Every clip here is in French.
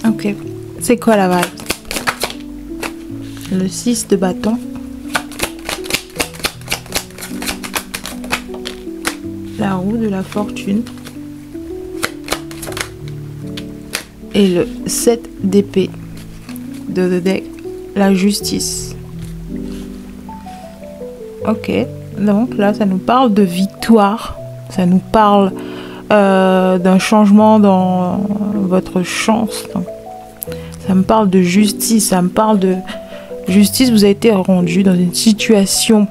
Ok, c'est quoi la vibe? Le 6 de bâton. La roue de la fortune. Et le 7 d'épée de the deck. La justice. Ok, donc là ça nous parle de victoire. Ça nous parle d'un changement dans votre chance. Donc, ça me parle de justice. Ça me parle de justice. Vous avez été rendu dans une situation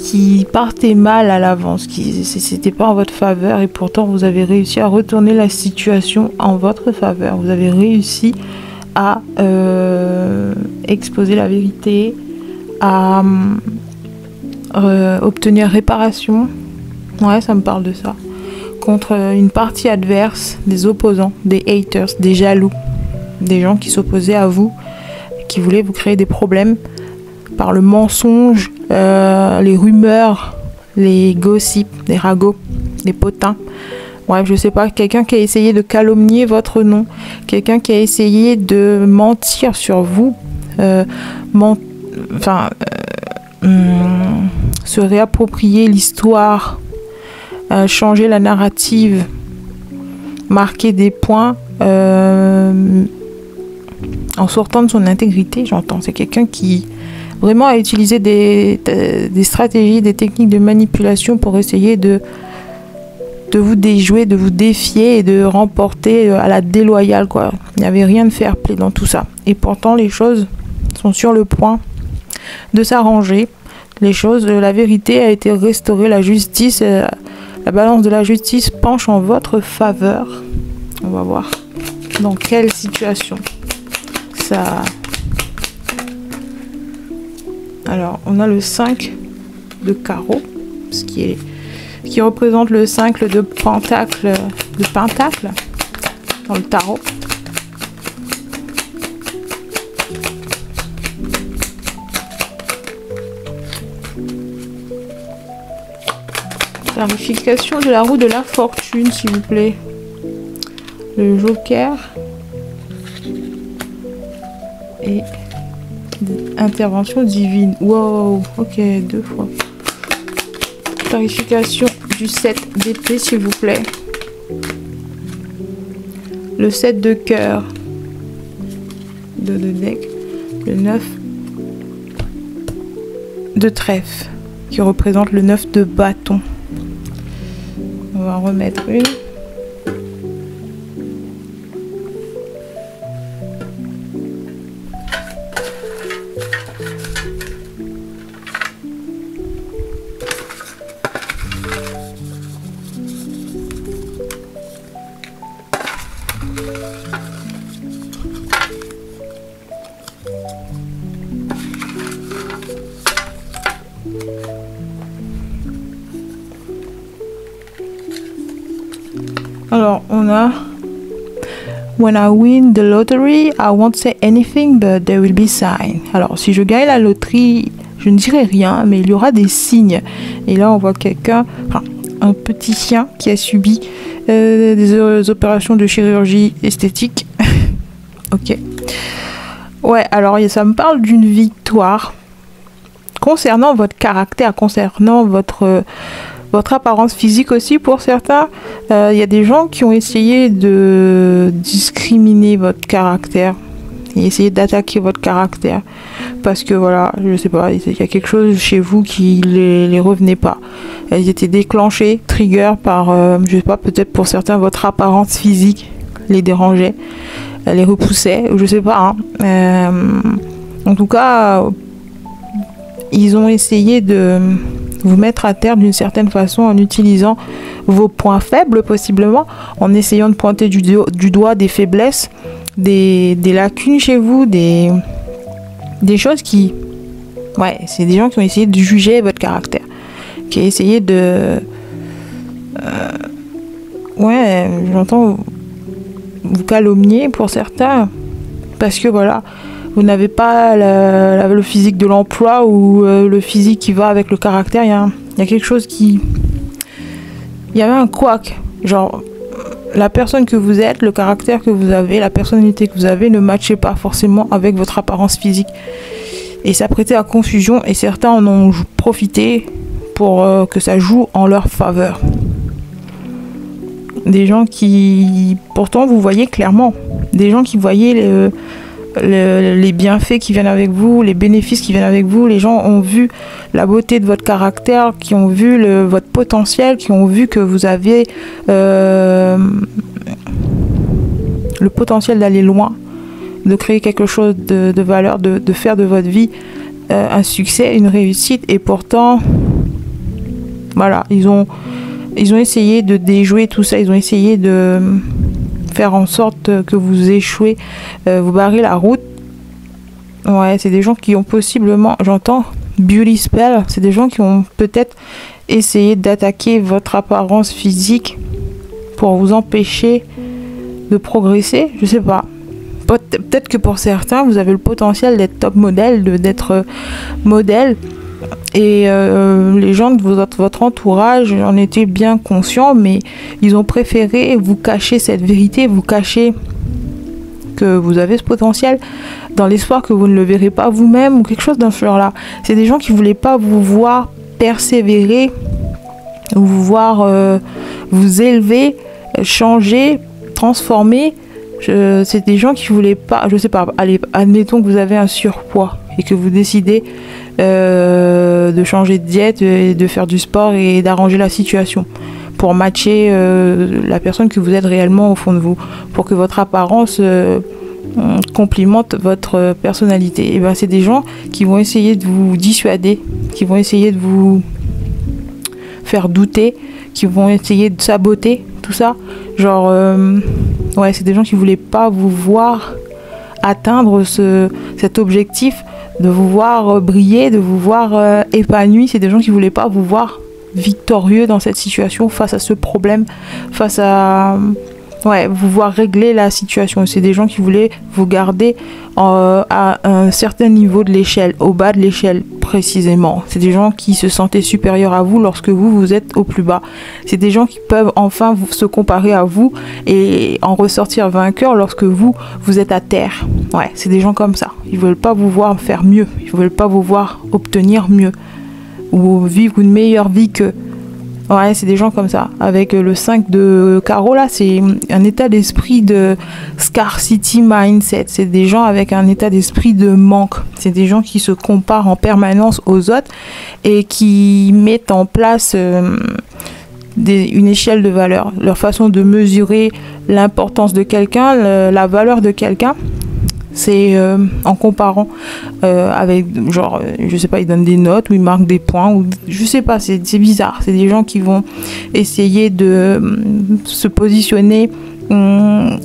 qui partait mal à l'avance, qui c'était pas en votre faveur, et pourtant vous avez réussi à retourner la situation en votre faveur. Vous avez réussi à exposer la vérité, à obtenir réparation. Ouais, ça me parle de ça. Contre une partie adverse, des opposants, des haters, des jaloux, des gens qui s'opposaient à vous, qui voulaient vous créer des problèmes par le mensonge, les rumeurs, les gossips, les ragots, les potins. Bref, je sais pas, quelqu'un qui a essayé de calomnier votre nom, quelqu'un qui a essayé de mentir sur vous, se réapproprier l'histoire, changer la narrative, marquer des points en sortant de son intégrité, j'entends. C'est quelqu'un qui vraiment a utilisé des stratégies, des techniques de manipulation pour essayer de vous déjouer, de vous défier et de remporter à la déloyale, quoi. Il n'y avait rien de fair play dans tout ça. Et pourtant, les choses sont sur le point de s'arranger. Les choses, la vérité a été restaurée, la justice, la balance de la justice penche en votre faveur. On va voir dans quelle situation ça... Alors, on a le 5 de carreau, ce qui représente le 5 de pentacle, dans le tarot. Clarification de la roue de la fortune, s'il vous plaît. Le joker. Et intervention divine. Wow, ok, 2 fois. Clarification du 7 d'épée, s'il vous plaît. Le 7 de cœur. De deck. Le 9 de trèfle, qui représente le 9 de bâton. On va en remettre une. Alors, on a When I win the lottery, I won't say anything, but there will be sign. Alors, si je gagne la loterie, je ne dirai rien, mais il y aura des signes. Et là, on voit quelqu'un, enfin, un petit chien qui a subi des opérations de chirurgie esthétique. Ok. Ouais, alors ça me parle d'une victoire concernant votre caractère, concernant votre apparence physique aussi. Pour certains, il y a des gens qui ont essayé de discriminer votre caractère et essayer d'attaquer votre caractère parce que voilà, je sais pas, il y a quelque chose chez vous qui les revenait pas. Ils étaient déclenchés, trigger par, je sais pas, peut-être pour certains votre apparence physique les dérangeait, les repoussait, je sais pas. Hein. En tout cas, ils ont essayé de vous mettre à terre d'une certaine façon en utilisant vos points faibles possiblement, en essayant de pointer du doigt des faiblesses, des lacunes chez vous, des choses qui... Ouais, c'est des gens qui ont essayé de juger votre caractère, qui ont essayé de... ouais, j'entends vous calomnier pour certains, parce que voilà, vous n'avez pas le physique de l'emploi ou le physique qui va avec le caractère. Il Il y a quelque chose qui... Il y avait un couac. Genre, la personne que vous êtes, le caractère que vous avez, la personnalité que vous avez ne matchait pas forcément avec votre apparence physique. Et ça prêtait à confusion et certains en ont profité pour que ça joue en leur faveur. Des gens qui, pourtant, vous voyez clairement. Des gens qui voyaient les bienfaits qui viennent avec vous, les bénéfices qui viennent avec vous. Les gens ont vu la beauté de votre caractère, qui ont vu votre potentiel, qui ont vu que vous avez le potentiel d'aller loin, de créer quelque chose de valeur, de faire de votre vie un succès, une réussite. Et pourtant, voilà, ils ont essayé de déjouer tout ça, ils ont essayé de faire en sorte que vous échouez, vous barrez la route. Ouais, c'est des gens qui ont possiblement, j'entends, beauty spell, c'est des gens qui ont peut-être essayé d'attaquer votre apparence physique pour vous empêcher de progresser, je sais pas. Peut-être que pour certains, vous avez le potentiel d'être top modèle, d'être modèle. Et les gens de votre entourage en étaient bien conscients, mais ils ont préféré vous cacher cette vérité, vous cacher que vous avez ce potentiel, dans l'espoir que vous ne le verrez pas vous-même ou quelque chose d'un genre-là. C'est des gens qui ne voulaient pas vous voir persévérer, vous voir vous élever, changer, transformer. C'est des gens qui ne voulaient pas, je sais pas, allez, admettons que vous avez un surpoids et que vous décidez de changer de diète et de faire du sport et d'arranger la situation pour matcher la personne que vous êtes réellement au fond de vous, pour que votre apparence complimente votre personnalité. Et ben c'est des gens qui vont essayer de vous dissuader, qui vont essayer de vous faire douter, qui vont essayer de saboter tout ça. Genre ouais, c'est des gens qui voulaient pas vous voir atteindre cet objectif, de vous voir briller, de vous voir épanoui. C'est des gens qui voulaient pas vous voir victorieux dans cette situation, face à ce problème, face à vous voir régler la situation. C'est des gens qui voulaient vous garder à un certain niveau de l'échelle, au bas de l'échelle précisément. C'est des gens qui se sentaient supérieurs à vous lorsque vous êtes au plus bas. C'est des gens qui peuvent enfin se comparer à vous et en ressortir vainqueur lorsque vous êtes à terre. Ouais, c'est des gens comme ça. Ils veulent pas vous voir faire mieux, ils veulent pas vous voir obtenir mieux ou vivre une meilleure vie qu'eux. Ouais, c'est des gens comme ça. Avec le 5 de carreau, là, c'est un état d'esprit de scarcity mindset. C'est des gens avec un état d'esprit de manque. C'est des gens qui se comparent en permanence aux autres et qui mettent en place une échelle de valeur. Leur façon de mesurer l'importance de quelqu'un, la valeur de quelqu'un, c'est en comparant avec, genre, je sais pas, ils donnent des notes ou ils marquent des points, ou je sais pas, c'est bizarre. C'est des gens qui vont essayer de se positionner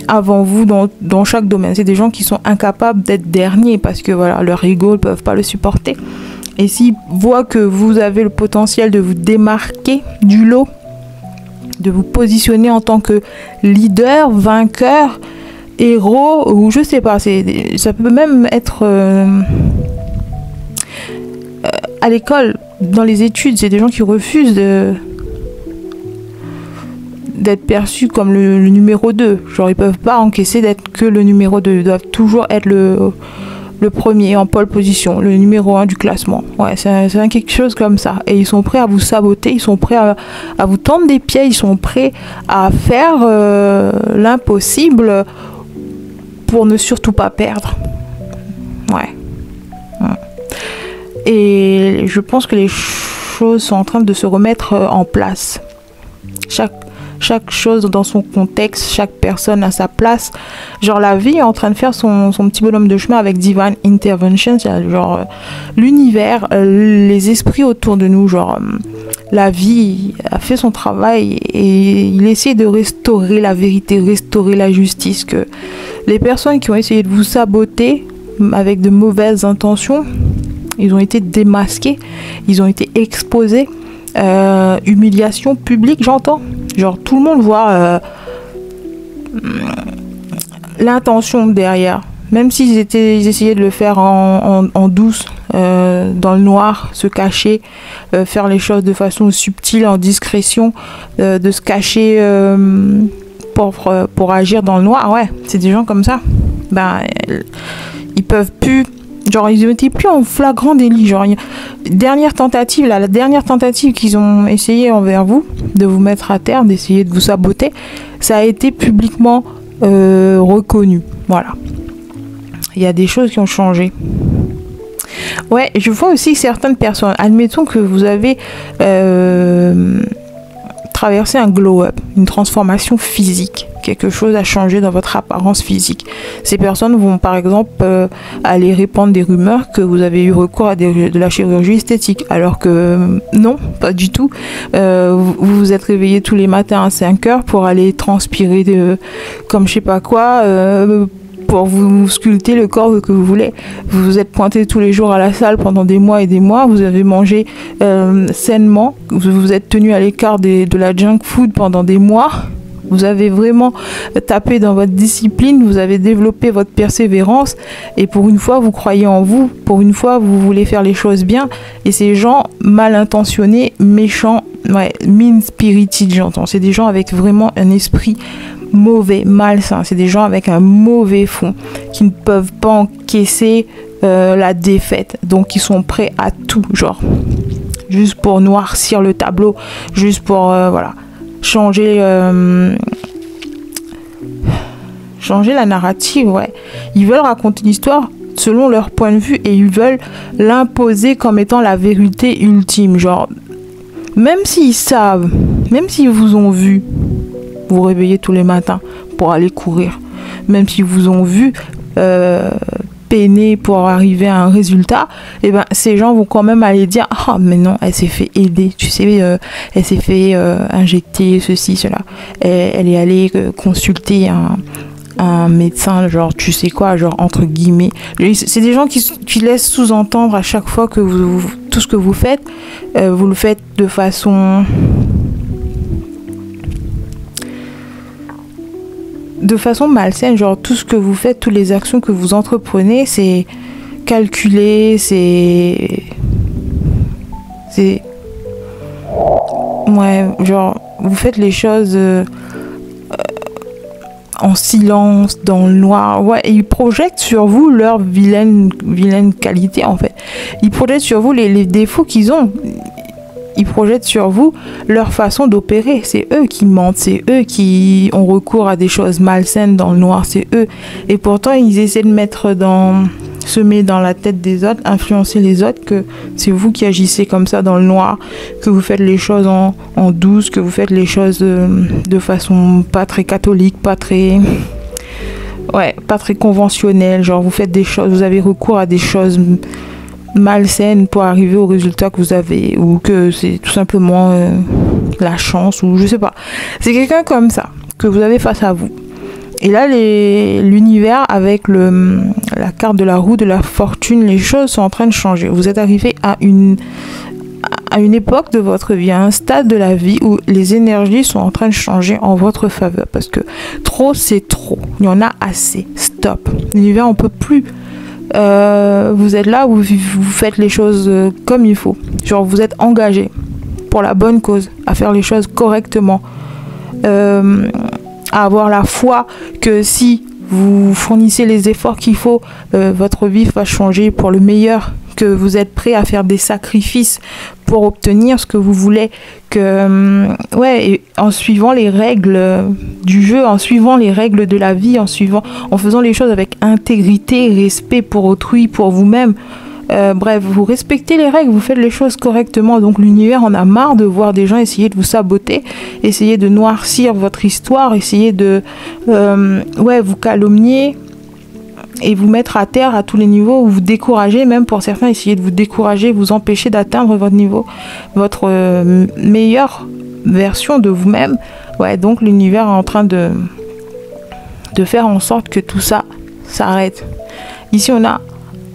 avant vous dans chaque domaine. C'est des gens qui sont incapables d'être derniers parce que voilà, leur ego ne peuvent pas le supporter. Et s'ils voient que vous avez le potentiel de vous démarquer du lot, de vous positionner en tant que leader, vainqueur, héros, ou je sais pas, ça peut même être à l'école, dans les études. C'est des gens qui refusent d'être perçus comme le numéro 2. Genre, ils peuvent pas encaisser d'être que le numéro 2. Ils doivent toujours être le premier en pole position, le numéro 1 du classement. Ouais, c'est quelque chose comme ça. Et ils sont prêts à vous saboter, ils sont prêts à vous tendre des pieds, ils sont prêts à faire l'impossible pour ne surtout pas perdre. Ouais. Et je pense que les choses sont en train de se remettre en place. Chaque chose dans son contexte, chaque personne à sa place. Genre, la vie est en train de faire son petit bonhomme de chemin avec Divine Intervention. Genre, l'univers, les esprits autour de nous, genre, la vie a fait son travail et il essaie de restaurer la vérité, restaurer la justice. Que les personnes qui ont essayé de vous saboter avec de mauvaises intentions, ils ont été démasqués, ils ont été exposés. Humiliation publique, j'entends. Genre, tout le monde voit l'intention derrière. Même s'ils essayaient de le faire en douce, dans le noir, se cacher, faire les choses de façon subtile, en discrétion, de se cacher pour agir dans le noir. Ouais, c'est des gens comme ça. Ben, ils peuvent plus... Genre, ils étaient plus en flagrant délit. Genre, dernière tentative, là, la dernière tentative qu'ils ont essayé envers vous, de vous mettre à terre, d'essayer de vous saboter, ça a été publiquement reconnu. Voilà. Il y a des choses qui ont changé. Ouais, je vois aussi certaines personnes. Admettons que vous avez traversé un glow-up, une transformation physique. Quelque chose a changé dans votre apparence physique. Ces personnes vont par exemple aller répandre des rumeurs que vous avez eu recours à de la chirurgie esthétique, alors que non, pas du tout. Vous vous êtes réveillé tous les matins à 5 heures pour aller transpirer comme je sais pas quoi, pour vous sculpter le corps que vous voulez. Vous vous êtes pointé tous les jours à la salle pendant des mois et des mois, vous avez mangé sainement, vous vous êtes tenu à l'écart de la junk food pendant des mois. Vous avez vraiment tapé dans votre discipline, vous avez développé votre persévérance et pour une fois, vous croyez en vous. Pour une fois, vous voulez faire les choses bien. Et ces gens mal intentionnés, méchants, ouais, mean-spirited, j'entends. C'est des gens avec vraiment un esprit mauvais, malsain. C'est des gens avec un mauvais fond qui ne peuvent pas encaisser la défaite. Donc, ils sont prêts à tout, genre. Juste pour noircir le tableau, juste pour, voilà. Changer la narrative, ouais. Ils veulent raconter l'histoire selon leur point de vue et ils veulent l'imposer comme étant la vérité ultime. Genre, même s'ils savent, même s'ils vous ont vu vous réveiller tous les matins pour aller courir, même s'ils vous ont vu peiner pour arriver à un résultat, et ben ces gens vont quand même aller dire ah mais non, elle s'est fait aider, tu sais, elle s'est fait injecter ceci cela, elle est allée consulter un médecin, genre tu sais quoi, genre entre guillemets. C'est des gens qui laissent sous-entendre à chaque fois que tout ce que vous faites, vous le faites de façon malsaine. Genre tout ce que vous faites, toutes les actions que vous entreprenez, c'est calculé, c'est ouais, genre vous faites les choses en silence, dans le noir. Ouais, et ils projettent sur vous leur vilaine qualité en fait. Ils projettent sur vous les défauts qu'ils ont. Ils projettent sur vous leur façon d'opérer. C'est eux qui mentent, c'est eux qui ont recours à des choses malsaines dans le noir, c'est eux. Et pourtant, ils essaient de semer dans la tête des autres, influencer les autres, que c'est vous qui agissez comme ça dans le noir, que vous faites les choses en douce, que vous faites les choses de façon pas très catholique, pas très conventionnelle. Genre, vous faites des choses, vous avez recours à des choses malsaine pour arriver au résultat que vous avez, ou que c'est tout simplement la chance, ou je sais pas. C'est quelqu'un comme ça que vous avez face à vous. Et là, l'univers avec la carte de la roue de la fortune, les choses sont en train de changer. Vous êtes arrivé à une époque de votre vie, à un stade de la vie où les énergies sont en train de changer en votre faveur, parce que trop c'est trop, il y en a assez, stop. L'univers on peut plus. Vous êtes là, vous faites les choses comme il faut. Genre vous êtes engagé pour la bonne cause, à faire les choses correctement, à avoir la foi que si vous fournissez les efforts qu'il faut, votre vie va changer pour le meilleur, que vous êtes prêt à faire des sacrifices pour obtenir ce que vous voulez, et en suivant les règles du jeu, en suivant les règles de la vie, en faisant les choses avec intégrité, respect pour autrui, pour vous-même. Bref, vous respectez les règles, vous faites les choses correctement. Donc l'univers en a marre de voir des gens essayer de vous saboter, essayer de noircir votre histoire, essayer de vous calomnier et vous mettre à terre à tous les niveaux, ou vous décourager, même pour certains, essayer de vous décourager, vous empêcher d'atteindre votre niveau, votre meilleure version de vous-même. Ouais, donc l'univers est en train de faire en sorte que tout ça s'arrête. Ici on a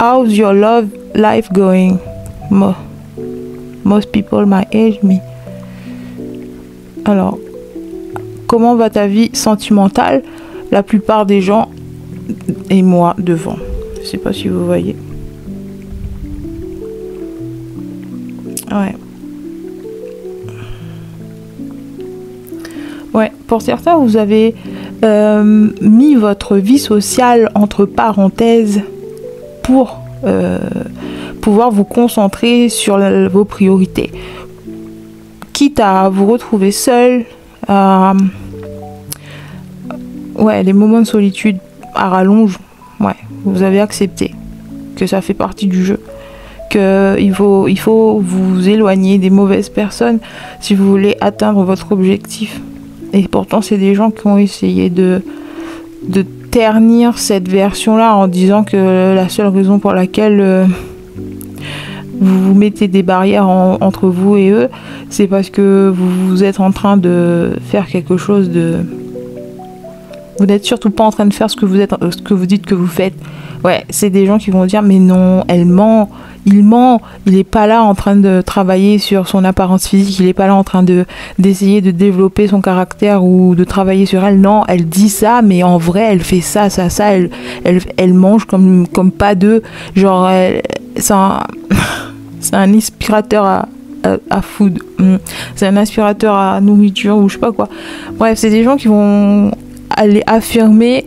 how's your love life going? Most people my age, me. Alors, comment va ta vie sentimentale? La plupart des gens et moi devant. Je sais pas si vous voyez. Ouais. Ouais, pour certains, vous avez mis votre vie sociale entre parenthèses pour pouvoir vous concentrer sur vos priorités. Quitte à vous retrouver seul, ouais, les moments de solitude à rallonge, ouais, vous avez accepté que ça fait partie du jeu. Il faut vous éloigner des mauvaises personnes si vous voulez atteindre votre objectif. Et pourtant, c'est des gens qui ont essayé de ternir cette version-là en disant que la seule raison pour laquelle vous mettez des barrières entre vous et eux, c'est parce que vous êtes en train de faire quelque chose de... Vous n'êtes surtout pas en train de faire ce que vous dites que vous faites. Ouais, c'est des gens qui vont dire mais non, elle ment, il ment, il n'est pas là en train de travailler sur son apparence physique, il n'est pas là en train d'essayer de développer son caractère ou de travailler sur elle. Non, elle dit ça, mais en vrai, elle fait ça, elle mange comme pas deux. Genre, c'est un aspirateur à food. C'est un aspirateur à nourriture ou je sais pas quoi. Bref, c'est des gens qui vont aller affirmer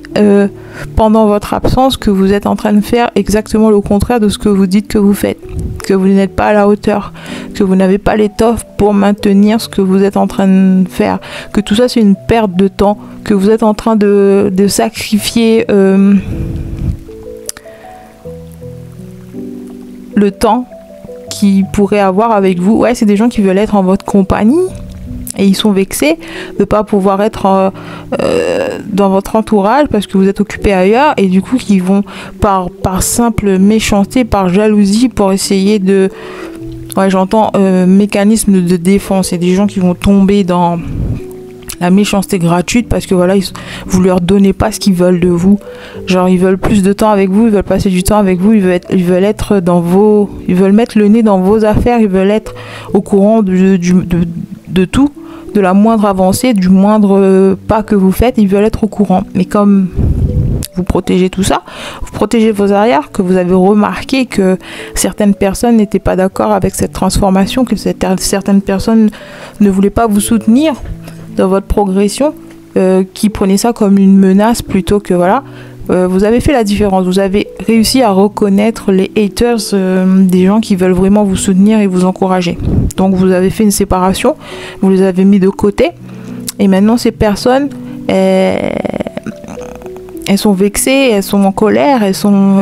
pendant votre absence que vous êtes en train de faire exactement le contraire de ce que vous dites que vous faites, que vous n'êtes pas à la hauteur, que vous n'avez pas l'étoffe pour maintenir ce que vous êtes en train de faire, que tout ça c'est une perte de temps, que vous êtes en train de sacrifier le temps qu'ils pourraient avoir avec vous. Ouais, c'est des gens qui veulent être en votre compagnie et ils sont vexés de ne pas pouvoir être dans votre entourage parce que vous êtes occupé ailleurs, et du coup ils vont par simple méchanceté, par jalousie, pour essayer de... Ouais, j'entends mécanisme de défense. C'est des gens qui vont tomber dans la méchanceté gratuite parce que voilà, vous leur donnez pas ce qu'ils veulent de vous. Genre ils veulent plus de temps avec vous, ils veulent passer du temps avec vous, ils veulent être dans vos... Ils veulent mettre le nez dans vos affaires, ils veulent être au courant de tout, de la moindre avancée, du moindre pas que vous faites, ils veulent être au courant. Mais comme vous protégez tout ça, vous protégez vos arrières, que vous avez remarqué que certaines personnes n'étaient pas d'accord avec cette transformation, que certaines personnes ne voulaient pas vous soutenir dans votre progression, qui prenaient ça comme une menace plutôt que voilà, vous avez fait la différence. Vous avez réussi à reconnaître les haters, des gens qui veulent vraiment vous soutenir et vous encourager. Donc vous avez fait une séparation, vous les avez mis de côté, et maintenant ces personnes, elles sont vexées, elles sont en colère, elles sont...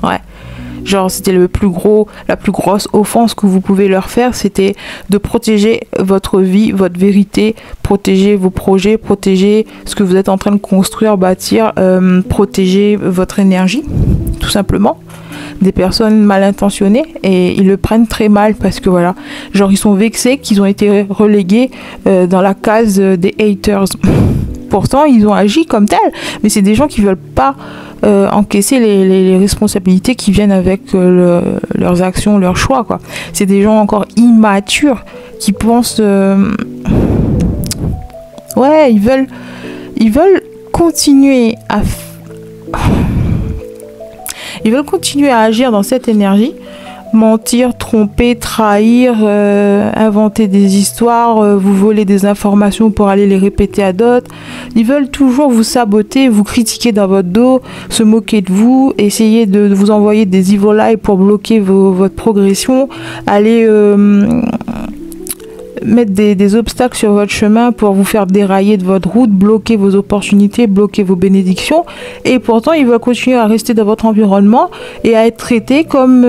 ouais. Genre c'était la plus grosse offense que vous pouvez leur faire, c'était de protéger votre vie, votre vérité, protéger vos projets, protéger ce que vous êtes en train de construire, bâtir, protéger votre énergie, tout simplement. Des personnes mal intentionnées, et ils le prennent très mal parce que voilà, genre ils sont vexés qu'ils ont été relégués dans la case des haters. Pourtant ils ont agi comme tel, mais c'est des gens qui veulent pas encaisser les responsabilités qui viennent avec leurs actions, leurs choix, quoi. C'est des gens encore immatures qui pensent ouais, ils veulent continuer à agir dans cette énergie, mentir, tromper, trahir, inventer des histoires, vous voler des informations pour aller les répéter à d'autres. Ils veulent toujours vous saboter, vous critiquer dans votre dos, se moquer de vous, essayer de vous envoyer des evil eye pour bloquer votre progression, aller mettre des obstacles sur votre chemin pour vous faire dérailler de votre route, bloquer vos opportunités, bloquer vos bénédictions. Et pourtant, ils veulent continuer à rester dans votre environnement et à être traités comme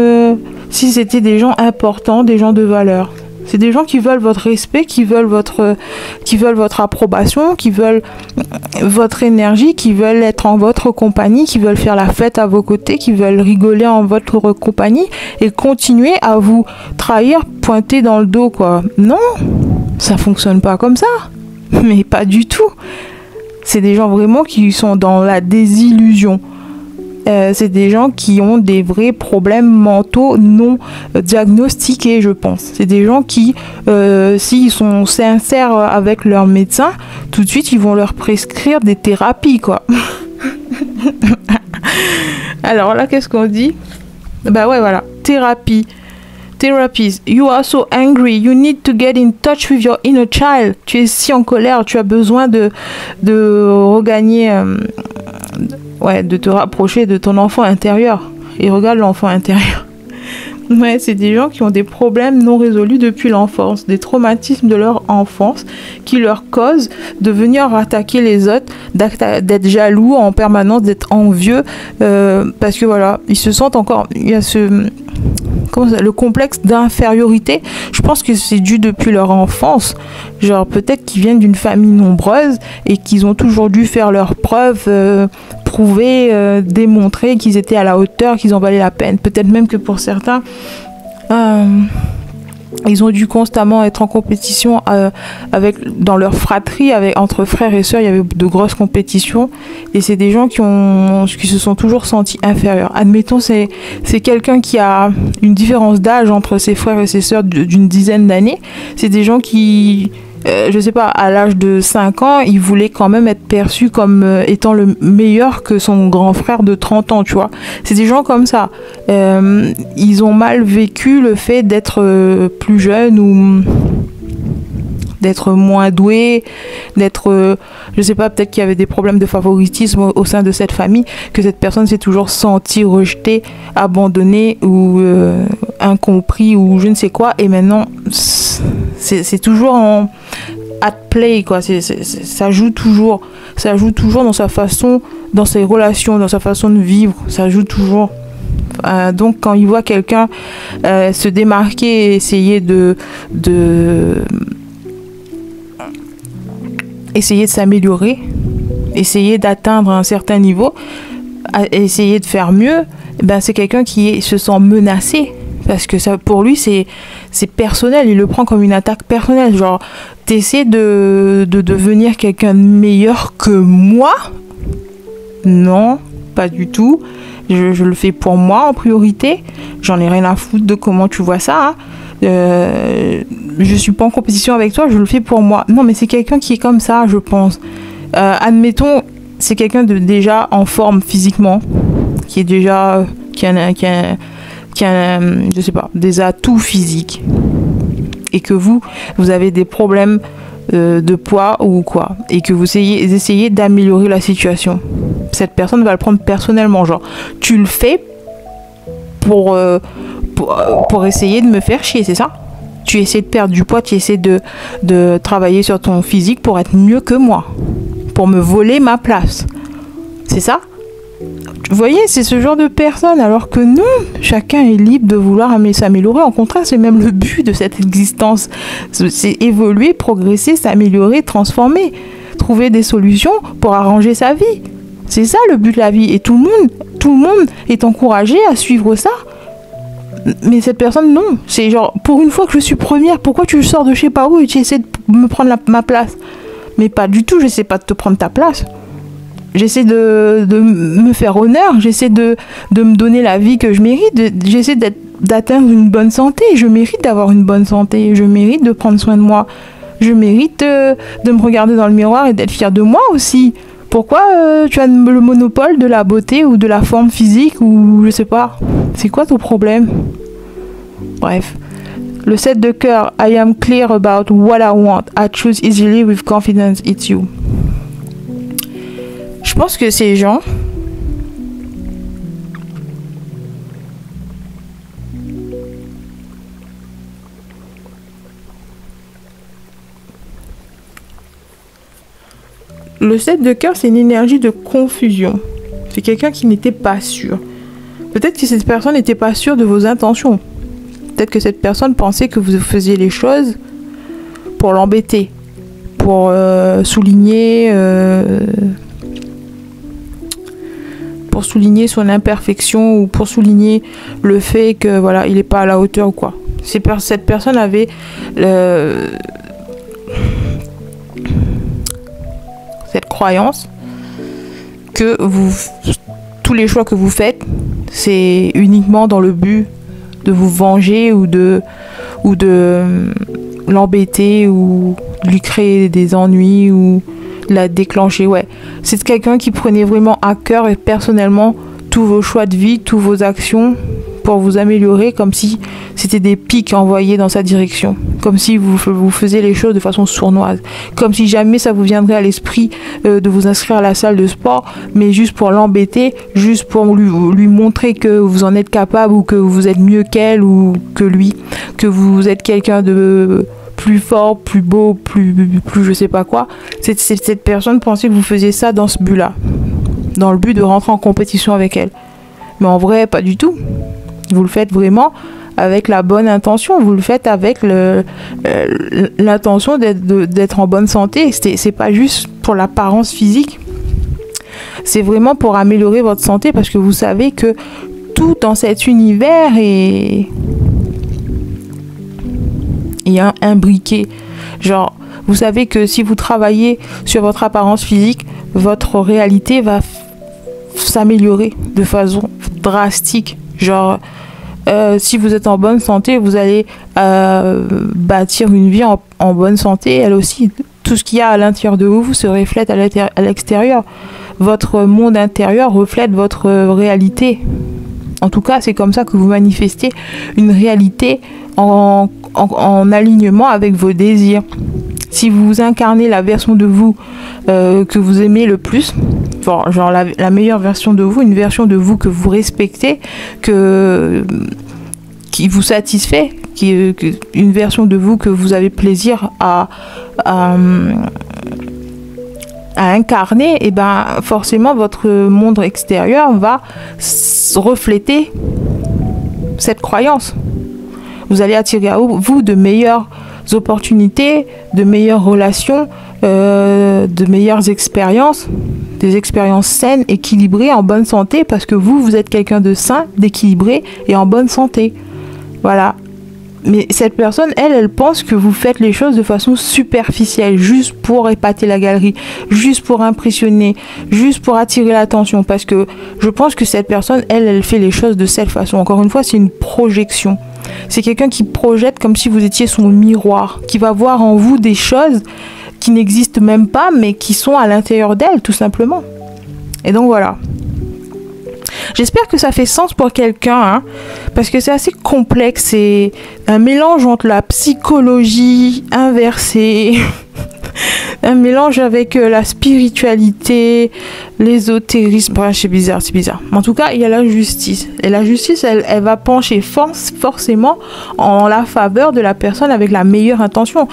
si c'était des gens importants, des gens de valeur. C'est des gens qui veulent votre respect, qui veulent votre approbation, qui veulent votre énergie, qui veulent être en votre compagnie, qui veulent faire la fête à vos côtés, qui veulent rigoler en votre compagnie et continuer à vous trahir, pointer dans le dos, quoi. Non, ça fonctionne pas comme ça. Mais pas du tout. C'est des gens vraiment qui sont dans la désillusion. C'est des gens qui ont des vrais problèmes mentaux non diagnostiqués, je pense. C'est des gens qui, s'ils sont sincères avec leur médecin, tout de suite, ils vont leur prescrire des thérapies, quoi. Alors là, qu'est-ce qu'on dit? Bah ouais, voilà, thérapie. Therapist, you are so angry, you need to get in touch with your inner child. Tu es si en colère, tu as besoin de regagner, de te rapprocher de ton enfant intérieur. Et regarde l'enfant intérieur. Ouais, c'est des gens qui ont des problèmes non résolus depuis l'enfance, des traumatismes de leur enfance qui leur causent de venir attaquer les autres, d'être jaloux en permanence, d'être envieux, parce que voilà, ils se sentent encore, il y a le complexe d'infériorité. Je pense que c'est dû depuis leur enfance, genre peut-être qu'ils viennent d'une famille nombreuse et qu'ils ont toujours dû faire leurs preuves, prouver, démontrer qu'ils étaient à la hauteur, qu'ils en valaient la peine. Peut-être même que pour certains, ils ont dû constamment être en compétition dans leur fratrie, entre frères et sœurs. Il y avait de grosses compétitions et c'est des gens qui se sont toujours sentis inférieurs. Admettons, c'est quelqu'un qui a une différence d'âge entre ses frères et ses sœurs d'une dizaine d'années. C'est des gens qui, je sais pas, à l'âge de 5 ans, il voulait quand même être perçu comme étant le meilleur que son grand frère de 30 ans, tu vois. C'est des gens comme ça. Ils ont mal vécu le fait d'être plus jeune ou d'être moins doué, d'être, je sais pas, peut-être qu'il y avait des problèmes de favoritisme au sein de cette famille, que cette personne s'est toujours sentie rejetée, abandonnée ou incompris ou je ne sais quoi, et maintenant c'est toujours at play, quoi. Ça joue toujours dans sa façon, dans ses relations, dans sa façon de vivre, ça joue toujours. Donc quand il voit quelqu'un se démarquer, essayer de s'améliorer, essayer d'atteindre un certain niveau, essayer de faire mieux, c'est quelqu'un qui se sent menacé. Parce que ça, pour lui, c'est personnel. Il le prend comme une attaque personnelle. Genre, t'essaies de devenir quelqu'un de meilleur que moi? Non, pas du tout. Je le fais pour moi en priorité. J'en ai rien à foutre de comment tu vois ça. Je suis pas en compétition avec toi, je le fais pour moi. Non, mais c'est quelqu'un qui est comme ça, je pense. Admettons, c'est quelqu'un de déjà en forme physiquement, qui est déjà... qui a je sais pas, des atouts physiques, et que vous avez des problèmes de poids ou quoi, et que vous essayez d'améliorer la situation. Cette personne va le prendre personnellement, genre tu le fais pour essayer de me faire chier, c'est ça? Tu essaies de perdre du poids, tu essaies de travailler sur ton physique pour être mieux que moi, pour me voler ma place, c'est ça? Vous voyez, c'est ce genre de personne, alors que non, chacun est libre de vouloir s'améliorer. Au contraire, c'est même le but de cette existence. C'est évoluer, progresser, s'améliorer, transformer, trouver des solutions pour arranger sa vie. C'est ça le but de la vie. Et tout le monde est encouragé à suivre ça. Mais cette personne, non. C'est genre, pour une fois que je suis première, pourquoi tu sors de je sais pas où et tu essaies de me prendre ma place? Mais pas du tout, j'essaie pas de te prendre ta place. J'essaie de me faire honneur, j'essaie de me donner la vie que je mérite, j'essaie d'atteindre une bonne santé, je mérite d'avoir une bonne santé, je mérite de prendre soin de moi, je mérite de me regarder dans le miroir et d'être fière de moi aussi. Pourquoi tu as le monopole de la beauté ou de la forme physique ou je sais pas, c'est quoi ton problème? Bref. Le 7 de cœur, I am clear about what I want, I choose easily with confidence, it's you. Je pense que ces gens le 7 de cœur, c'est une énergie de confusion. C'est quelqu'un qui n'était pas sûr. Peut-être que cette personne n'était pas sûre de vos intentions. Peut-être que cette personne pensait que vous faisiez les choses pour l'embêter, pour souligner son imperfection ou pour souligner le fait que voilà, il n'est pas à la hauteur ou quoi. Cette personne avait cette croyance que tous les choix que vous faites, c'est uniquement dans le but de vous venger ou de l'embêter ou de lui créer des ennuis ou la déclencher. Ouais, c'est quelqu'un qui prenait vraiment à cœur et personnellement tous vos choix de vie, toutes vos actions pour vous améliorer, comme si c'était des pics envoyés dans sa direction, comme si vous faisiez les choses de façon sournoise, comme si jamais ça vous viendrait à l'esprit de vous inscrire à la salle de sport, mais juste pour l'embêter, juste pour lui montrer que vous en êtes capable ou que vous êtes mieux qu'elle ou que lui, que vous êtes quelqu'un de plus fort, plus beau, plus je sais pas quoi. Cette personne pensait que vous faisiez ça dans ce but-là, dans le but de rentrer en compétition avec elle. Mais en vrai, pas du tout. Vous le faites vraiment avec la bonne intention. Vous le faites avec l'intention d'être en bonne santé. C'est pas juste pour l'apparence physique. C'est vraiment pour améliorer votre santé parce que vous savez que tout dans cet univers est imbriqué. Genre, vous savez que si vous travaillez sur votre apparence physique, votre réalité va s'améliorer de façon drastique. Genre, si vous êtes en bonne santé, vous allez bâtir une vie en bonne santé. Elle aussi, tout ce qu'il y a à l'intérieur de vous se reflète à l'extérieur. Votre monde intérieur reflète votre réalité. En tout cas, c'est comme ça que vous manifestez une réalité en alignement avec vos désirs. Si vous incarnez la version de vous que vous aimez le plus, genre la meilleure version de vous, une version de vous que vous respectez, qui vous satisfait, une version de vous que vous avez plaisir à incarner, et ben forcément votre monde extérieur va refléter cette croyance. Vous allez attirer à vous de meilleures opportunités, de meilleures relations, de meilleures expériences, des expériences saines, équilibrées, en bonne santé, parce que vous êtes quelqu'un de sain, d'équilibré et en bonne santé. Voilà. Mais cette personne, elle pense que vous faites les choses de façon superficielle, juste pour épater la galerie, juste pour impressionner, juste pour attirer l'attention. Parce que je pense que cette personne, elle fait les choses de cette façon. Encore une fois, c'est une projection. C'est quelqu'un qui projette comme si vous étiez son miroir, qui va voir en vous des choses qui n'existent même pas, mais qui sont à l'intérieur d'elle, tout simplement. Et donc voilà. J'espère que ça fait sens pour quelqu'un, hein, parce que c'est assez complexe. C'est un mélange entre la psychologie inversée, un mélange avec la spiritualité, l'ésotérisme. Bref, c'est bizarre, c'est bizarre. En tout cas, il y a la justice. Et la justice, elle va pencher forcément en la faveur de la personne avec la meilleure intention.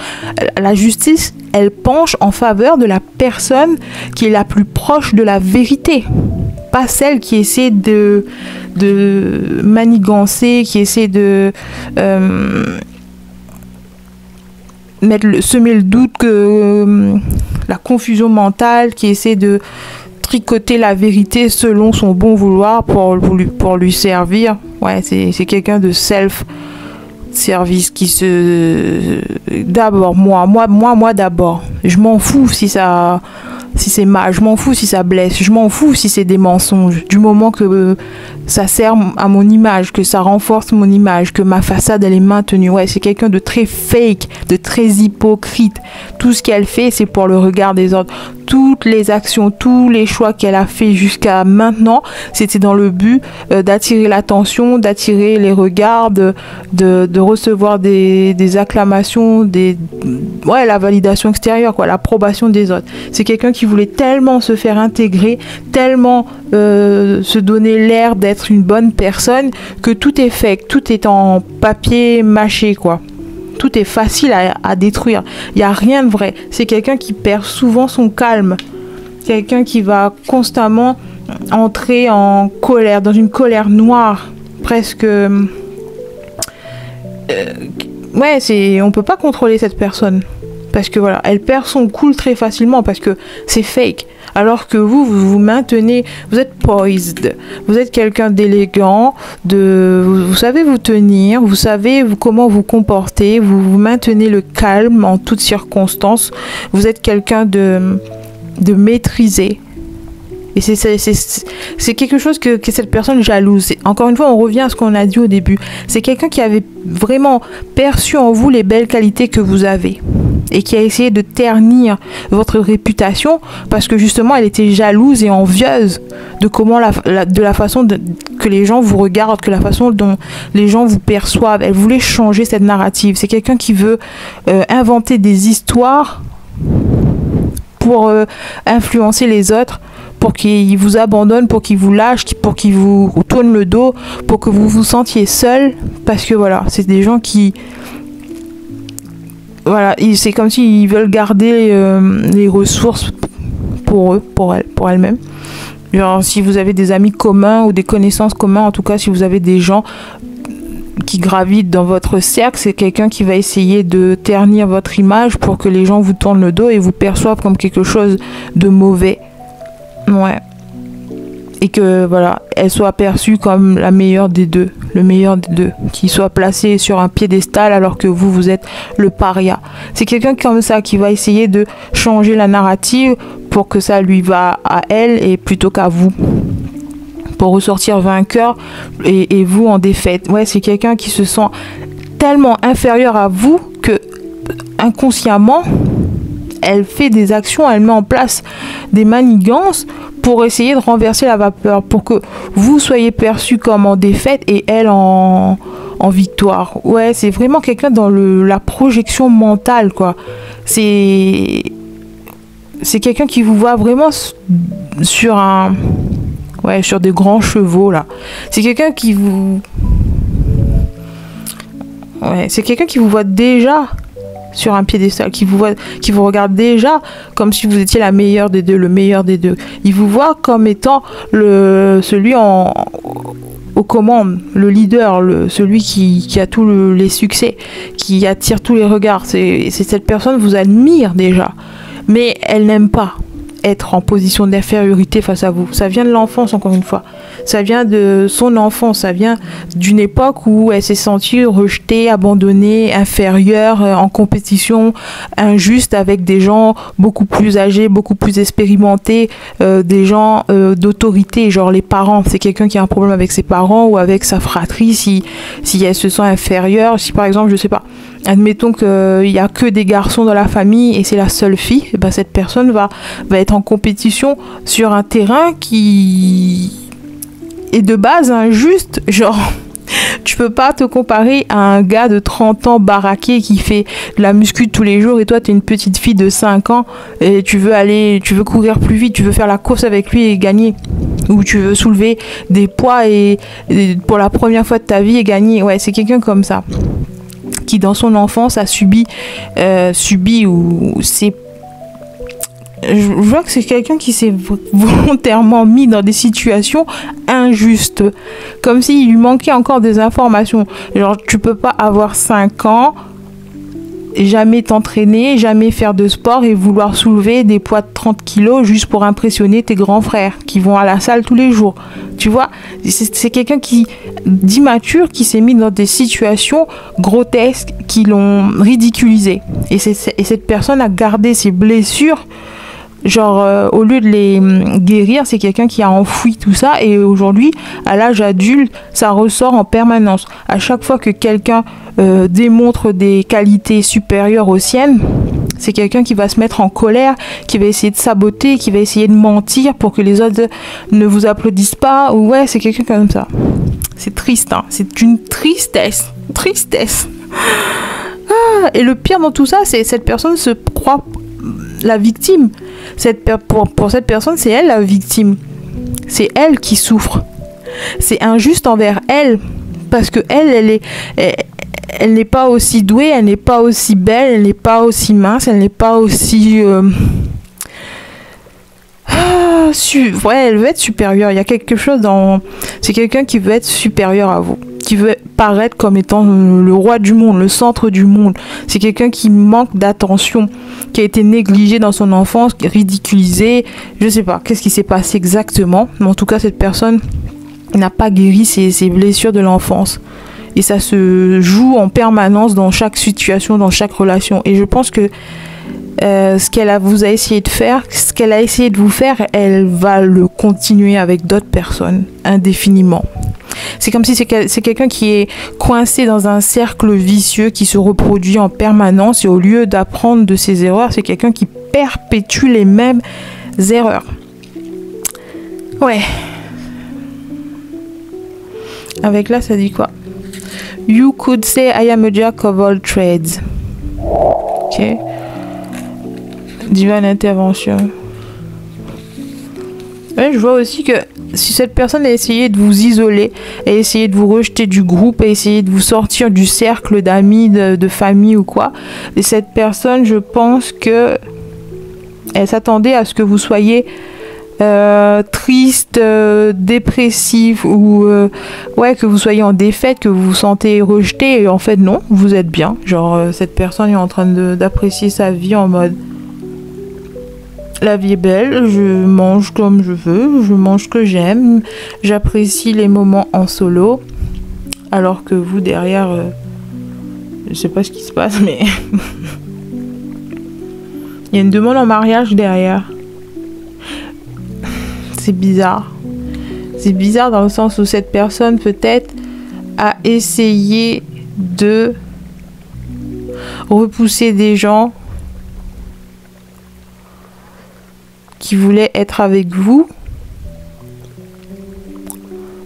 La justice, elle penche en faveur de la personne qui est la plus proche de la vérité. Pas celle qui essaie de manigancer, qui essaie de semer le doute, la confusion mentale, qui essaie de tricoter la vérité selon son bon vouloir pour lui servir. Ouais, c'est quelqu'un de self-service qui se... D'abord, moi d'abord. Je m'en fous si c'est mal, je m'en fous si ça blesse, je m'en fous si c'est des mensonges, du moment que ça sert à mon image, que ça renforce mon image, que ma façade elle est maintenue. Ouais, c'est quelqu'un de très fake, de très hypocrite. Tout ce qu'elle fait, c'est pour le regard des autres. Toutes les actions, tous les choix qu'elle a fait jusqu'à maintenant, c'était dans le but d'attirer l'attention, d'attirer les regards, de recevoir des acclamations, la validation extérieure, quoi, l'approbation des autres. C'est quelqu'un qui voulait tellement se faire intégrer, tellement se donner l'air d'être une bonne personne, que tout est fake, tout est en papier mâché, quoi. Tout est facile à détruire. Il n'y a rien de vrai. C'est quelqu'un qui perd souvent son calme. Quelqu'un qui va constamment entrer en colère, dans une colère noire, presque... on peut pas contrôler cette personne. Parce que voilà, elle perd son cool très facilement parce que c'est fake. Alors que vous maintenez, vous êtes poised, vous êtes quelqu'un d'élégant, vous savez vous tenir, vous savez comment vous comporter, vous maintenez le calme en toutes circonstances, vous êtes quelqu'un de maîtrisé. Et c'est quelque chose que cette personne jalouse. Encore une fois, on revient à ce qu'on a dit au début. C'est quelqu'un qui avait vraiment perçu en vous les belles qualités que vous avez. et qui a essayé de ternir votre réputation parce que justement elle était jalouse et envieuse de comment de la façon que les gens vous regardent, que la façon dont les gens vous perçoivent. Elle voulait changer cette narrative. C'est quelqu'un qui veut inventer des histoires pour influencer les autres, pour qu'ils vous abandonnent, pour qu'ils vous lâchent, pour qu'ils vous tournent le dos, pour que vous vous sentiez seul, parce que voilà, c'est des gens qui... Voilà, c'est comme s'ils veulent garder les ressources pour eux, pour elles-mêmes. Genre, si vous avez des amis communs ou des connaissances communs, en tout cas, si vous avez des gens qui gravitent dans votre cercle, c'est quelqu'un qui va essayer de ternir votre image pour que les gens vous tournent le dos et vous perçoivent comme quelque chose de mauvais. Ouais. Et que voilà, elle soit perçue comme la meilleure des deux, le meilleur des deux, qui soit placé sur un piédestal alors que vous êtes le paria. C'est quelqu'un comme ça qui va essayer de changer la narrative pour que ça lui va à elle et plutôt qu'à vous, pour ressortir vainqueur et vous en défaite. Ouais, c'est quelqu'un qui se sent tellement inférieur à vous que inconsciemment elle fait des actions, elle met en place des manigances pour essayer de renverser la vapeur, pour que vous soyez perçu comme en défaite et elle en victoire. Ouais, c'est vraiment quelqu'un dans la projection mentale, quoi. C'est quelqu'un qui vous voit vraiment sur sur des grands chevaux, là. C'est quelqu'un qui vous... Ouais, c'est quelqu'un qui vous voit déjà sur un piédestal, qui vous regarde déjà comme si vous étiez la meilleure des deux, le meilleur des deux. Il vous voit comme étant celui aux commandes, le leader, celui qui a tous les succès, qui attire tous les regards. C'est cette personne vous admire déjà, mais elle n'aime pas être en position d'infériorité face à vous. Ça vient de l'enfance, encore une fois. Ça vient de son enfance, ça vient d'une époque où elle s'est sentie rejetée, abandonnée, inférieure, en compétition, injuste avec des gens beaucoup plus âgés, beaucoup plus expérimentés, des gens d'autorité, genre les parents. C'est quelqu'un qui a un problème avec ses parents ou avec sa fratrie, si elle se sent inférieure, si par exemple, je sais pas, admettons qu'il n'y a que des garçons dans la famille et c'est la seule fille, et ben cette personne va être en compétition sur un terrain qui est de base injuste. Genre, tu peux pas te comparer à un gars de 30 ans baraqué qui fait de la muscu tous les jours et toi tu es une petite fille de 5 ans et tu veux courir plus vite, tu veux faire la course avec lui et gagner. Ou tu veux soulever des poids et pour la première fois de ta vie et gagner. Ouais, c'est quelqu'un comme ça, qui dans son enfance a subi ou c'est... Je vois que c'est quelqu'un qui s'est volontairement mis dans des situations injustes, comme s'il lui manquait encore des informations. Genre, tu peux pas avoir 5 ans, jamais t'entraîner, jamais faire de sport et vouloir soulever des poids de 30 kilos juste pour impressionner tes grands frères qui vont à la salle tous les jours. Tu vois, c'est quelqu'un d'immature qui s'est mis dans des situations grotesques qui l'ont ridiculisé. Et cette personne a gardé ses blessures. Genre, au lieu de les guérir, c'est quelqu'un qui a enfoui tout ça et aujourd'hui, à l'âge adulte, ça ressort en permanence. À chaque fois que quelqu'un démontre des qualités supérieures aux siennes, c'est quelqu'un qui va se mettre en colère, qui va essayer de saboter, qui va essayer de mentir pour que les autres ne vous applaudissent pas. Ouais, c'est quelqu'un comme ça. C'est triste, hein. C'est une tristesse. Tristesse. Ah, et le pire dans tout ça, c'est cette personne se croit la victime. Pour cette personne, c'est elle la victime. C'est elle qui souffre. C'est injuste envers elle. Parce que elle n'est pas aussi douée, elle n'est pas aussi belle, elle n'est pas aussi mince, elle n'est pas aussi... elle veut être supérieure. Il y a quelque chose dans... C'est quelqu'un qui veut être supérieur à vous, qui veut paraître comme étant le roi du monde, le centre du monde. C'est quelqu'un qui manque d'attention, qui a été négligé dans son enfance, ridiculisé. Je sais pas qu'est-ce qui s'est passé exactement, mais en tout cas cette personne n'a pas guéri ses blessures de l'enfance. Et ça se joue en permanence dans chaque situation, dans chaque relation. Et je pense que ce qu'elle vous a essayé de faire, ce qu'elle a essayé de vous faire, elle va le continuer avec d'autres personnes indéfiniment. C'est comme si c'est quelqu'un qui est coincé dans un cercle vicieux qui se reproduit en permanence et au lieu d'apprendre de ses erreurs, c'est quelqu'un qui perpétue les mêmes erreurs. Ouais. Avec là, ça dit quoi? You could say I am a jack of all trades. Ok. Divine intervention. Ouais, je vois aussi que si cette personne a essayé de vous isoler, a essayé de vous rejeter du groupe, a essayé de vous sortir du cercle d'amis, de famille ou quoi, et cette personne, je pense que elle s'attendait à ce que vous soyez triste, dépressif ou ouais, que vous soyez en défaite, que vous vous sentez rejeté, et en fait non, vous êtes bien. Genre cette personne est en train d'apprécier sa vie en mode la vie est belle, je mange comme je veux, je mange ce que j'aime, j'apprécie les moments en solo, alors que vous derrière, je sais pas ce qui se passe, mais il y a une demande en mariage derrière. C'est bizarre. C'est bizarre dans le sens où cette personne peut-être a essayé de repousser des gens qui voulaient être avec vous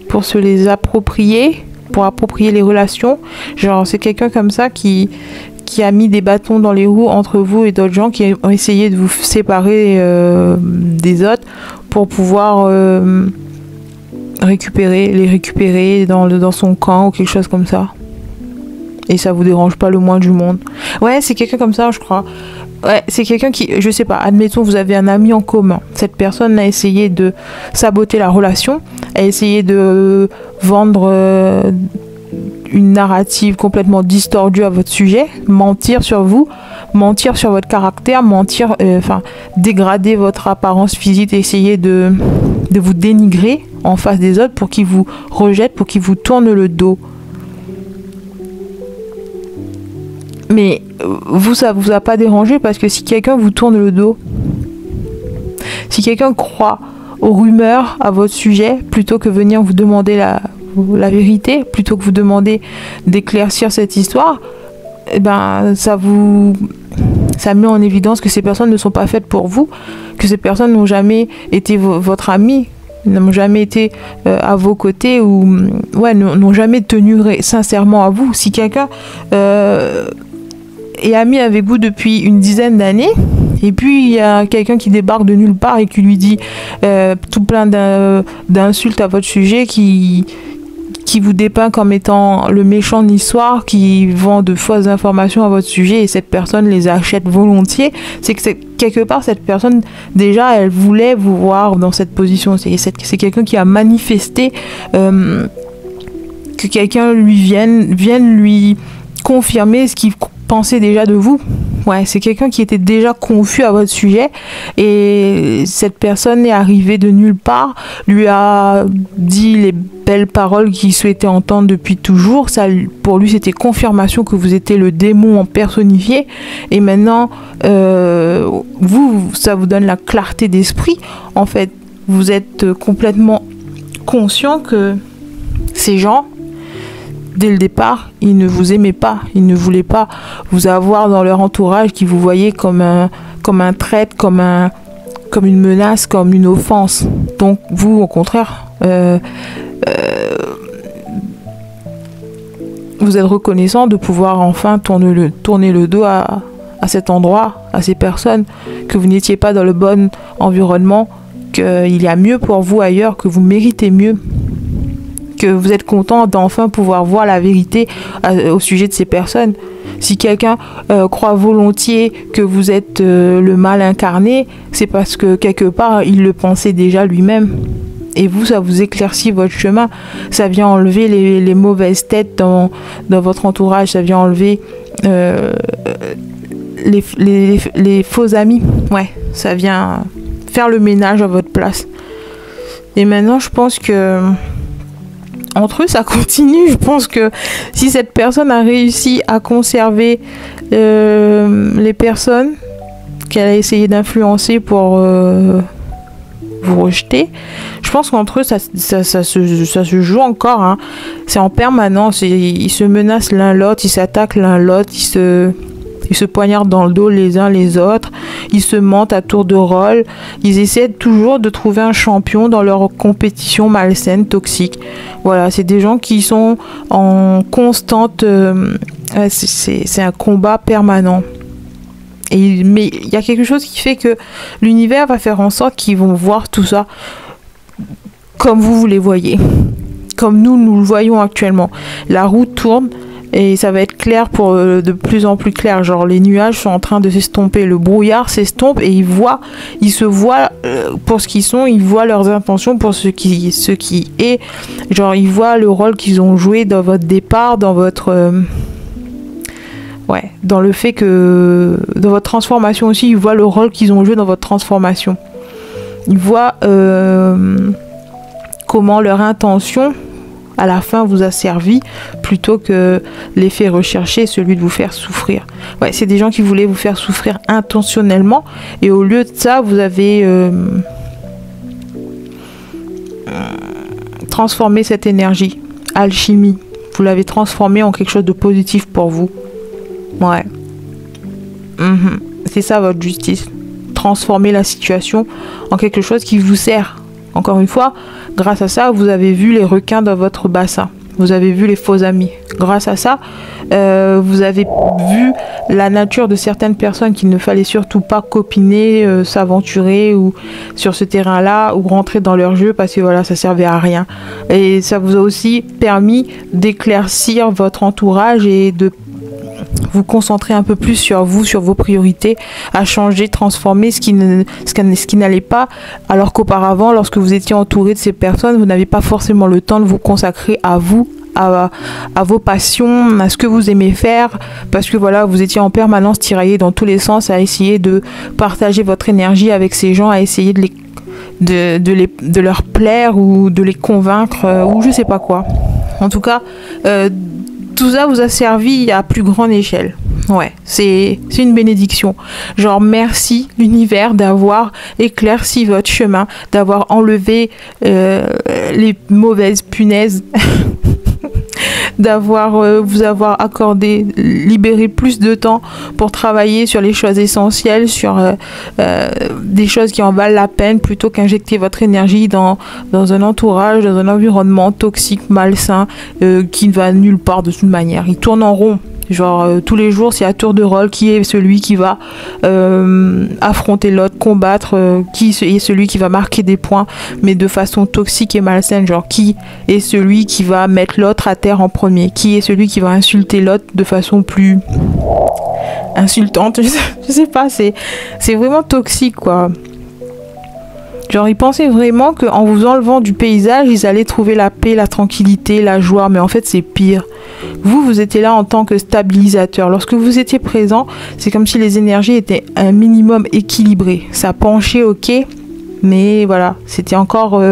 pour se les approprier, pour approprier les relations. Genre c'est quelqu'un comme ça qui a mis des bâtons dans les roues entre vous et d'autres gens qui ont essayé de vous séparer des autres pour pouvoir les récupérer dans son camp ou quelque chose comme ça. Et ça vous dérange pas le moins du monde. Ouais, c'est quelqu'un comme ça, je crois. Ouais, c'est quelqu'un qui, je sais pas, admettons vous avez un ami en commun. Cette personne a essayé de saboter la relation, a essayé de vendre une narrative complètement distordue à votre sujet, mentir sur vous, mentir sur votre caractère, mentir, dégrader votre apparence physique, essayer de vous dénigrer en face des autres pour qu'ils vous rejettent, pour qu'ils vous tournent le dos. Mais vous, ça vous a pas dérangé parce que si quelqu'un vous tourne le dos, si quelqu'un croit aux rumeurs à votre sujet, plutôt que venir vous demander la vérité, plutôt que vous demander d'éclaircir cette histoire, eh ben ça met en évidence que ces personnes ne sont pas faites pour vous, que ces personnes n'ont jamais été votre ami, n'ont jamais été à vos côtés ou ouais, n'ont jamais tenu sincèrement à vous. Si quelqu'un est ami avec vous depuis une dizaine d'années et puis il y a quelqu'un qui débarque de nulle part et qui lui dit tout plein d'insultes à votre sujet, qui vous dépeint comme étant le méchant de l'histoire, qui vend de fausses informations à votre sujet et cette personne les achète volontiers, c'est que quelque part cette personne déjà elle voulait vous voir dans cette position. C'est quelqu'un qui a manifesté que quelqu'un vienne lui confirmer ce qu'il pensait déjà de vous. Ouais, c'est quelqu'un qui était déjà confus à votre sujet et cette personne est arrivée de nulle part, lui a dit les belles paroles qu'il souhaitait entendre depuis toujours. Ça, pour lui, c'était confirmation que vous étiez le démon en personnifié et maintenant, ça vous donne la clarté d'esprit. En fait, vous êtes complètement conscient que ces gens, dès le départ, ils ne vous aimaient pas, ils ne voulaient pas vous avoir dans leur entourage, qui vous voyaient comme un traître, comme une menace, comme une offense. Donc vous, au contraire, vous êtes reconnaissant de pouvoir enfin tourner le dos à cet endroit, à ces personnes, que vous n'étiez pas dans le bon environnement, qu'il y a mieux pour vous ailleurs, que vous méritez mieux, que vous êtes content d'enfin pouvoir voir la vérité au sujet de ces personnes. Si quelqu'un croit volontiers que vous êtes le mal incarné, c'est parce que quelque part il le pensait déjà lui-même. Et vous, ça vous éclaircit votre chemin. Ça vient enlever les mauvaises têtes dans votre entourage. Ça vient enlever les faux amis. Ouais, ça vient faire le ménage à votre place. Et maintenant, je pense que entre eux, ça continue. Je pense que si cette personne a réussi à conserver les personnes qu'elle a essayé d'influencer pour vous rejetez. Je pense qu'entre eux, ça se joue encore. Hein. C'est en permanence. Ils se menacent l'un l'autre, ils s'attaquent l'un l'autre, ils se poignardent dans le dos les uns les autres, ils se mentent à tour de rôle, ils essaient toujours de trouver un champion dans leur compétition malsaine, toxique. Voilà, c'est des gens qui sont en constante... c'est un combat permanent. Mais il y a quelque chose qui fait que l'univers va faire en sorte qu'ils vont voir tout ça comme vous les voyez, comme nous le voyons actuellement. La roue tourne, et ça va être clair pour de plus en plus clair. Genre les nuages sont en train de s'estomper, le brouillard s'estompe et ils se voient pour ce qu'ils sont, ils voient leurs intentions pour ce qui est. Genre ils voient le rôle qu'ils ont joué dans votre départ, dans votre... dans le fait que dans votre transformation aussi, ils voient le rôle qu'ils ont joué dans votre transformation. Ils voient comment leur intention à la fin vous a servi plutôt que l'effet recherché, celui de vous faire souffrir. Ouais, c'est des gens qui voulaient vous faire souffrir intentionnellement et au lieu de ça, vous avez transformé cette énergie, alchimie. Vous l'avez transformée en quelque chose de positif pour vous. Ouais. C'est ça votre justice. Transformer la situation en quelque chose qui vous sert. Encore une fois, grâce à ça, vous avez vu les requins dans votre bassin. Vous avez vu les faux amis. Grâce à ça, vous avez vu la nature de certaines personnes qu'il ne fallait surtout pas copiner, s'aventurer ou sur ce terrain-là ou rentrer dans leur jeu parce que voilà, ça servait à rien. Et ça vous a aussi permis d'éclaircir votre entourage et de vous concentrer un peu plus sur vous, sur vos priorités, à changer, transformer ce qui n'allait pas, alors qu'auparavant, lorsque vous étiez entouré de ces personnes, vous n'avez pas forcément le temps de vous consacrer à vous, à vos passions, à ce que vous aimez faire, parce que voilà, vous étiez en permanence tiraillé dans tous les sens à essayer de partager votre énergie avec ces gens, à essayer de leur plaire ou de les convaincre ou je sais pas quoi. En tout cas, tout ça vous a servi à plus grande échelle. Ouais, c'est une bénédiction. Genre, merci l'univers d'avoir éclairci votre chemin, d'avoir enlevé les mauvaises punaises, vous avoir accordé, libéré plus de temps pour travailler sur les choses essentielles, sur des choses qui en valent la peine, plutôt qu'injecter votre énergie dans un entourage, dans un environnement toxique, malsain, qui ne va nulle part de toute manière. Il tourne en rond. Genre tous les jours c'est à tour de rôle qui est celui qui va affronter l'autre, combattre, qui est celui qui va marquer des points mais de façon toxique et malsaine, genre qui est celui qui va mettre l'autre à terre en premier, qui est celui qui va insulter l'autre de façon plus insultante, je sais pas, c'est vraiment toxique quoi. Genre ils pensaient vraiment qu'en vous enlevant du paysage, ils allaient trouver la paix, la tranquillité, la joie, mais en fait c'est pire. Vous étiez là en tant que stabilisateur. Lorsque vous étiez présent, c'est comme si les énergies étaient un minimum équilibrées. Ça penchait, ok, mais voilà, c'était encore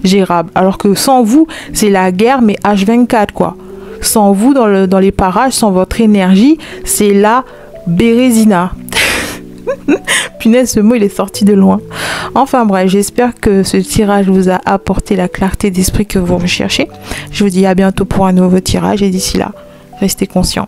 gérable. Alors que sans vous, c'est la guerre, mais H24 quoi. Sans vous, dans les parages, sans votre énergie, c'est la Bérésina. Punaise, ce mot il est sorti de loin. Enfin bref, j'espère que ce tirage vous a apporté la clarté d'esprit que vous recherchez. Je vous dis à bientôt pour un nouveau tirage et d'ici là, restez conscients.